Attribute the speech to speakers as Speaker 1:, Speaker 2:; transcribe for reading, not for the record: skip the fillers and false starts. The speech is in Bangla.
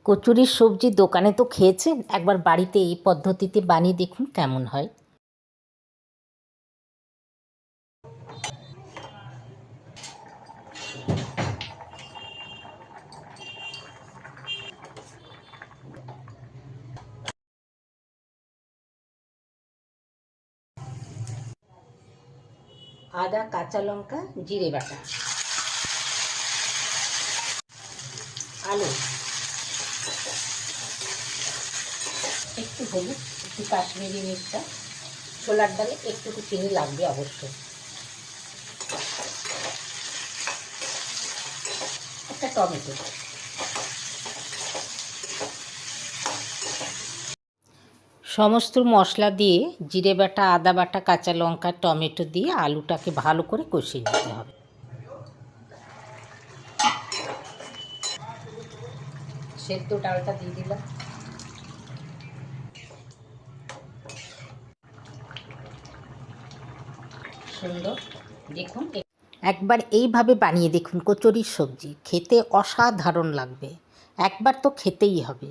Speaker 1: কচুরির সবজি দোকানে তো খেয়েছেন, একবার বাড়িতে এই পদ্ধতিতে বানিয়ে দেখুন কেমন হয়। আদা, কাঁচা লঙ্কা, জিরে বাটা, আলু, একটু হলুদ, একটু কাশ্মীরি মির্চা, ছোলার ডালে একটু চিনি লাগবে অবশ্যই, একটা টমেটো। সমস্ত মশলা দিয়ে জিরে বাটা, আদা বাটা, কাঁচা লঙ্কা, টমেটো দিয়ে আলুটাকে ভালো করে কষিয়ে নিতে হবে। সেদ্ধ ডালটা দিয়ে দিলাম। সুন্দর, দেখুন একবার এইভাবে বানিয়ে দেখুন কচুরির সবজি, খেতে অসাধারণ লাগবে, একবার তো খেতেই হবে।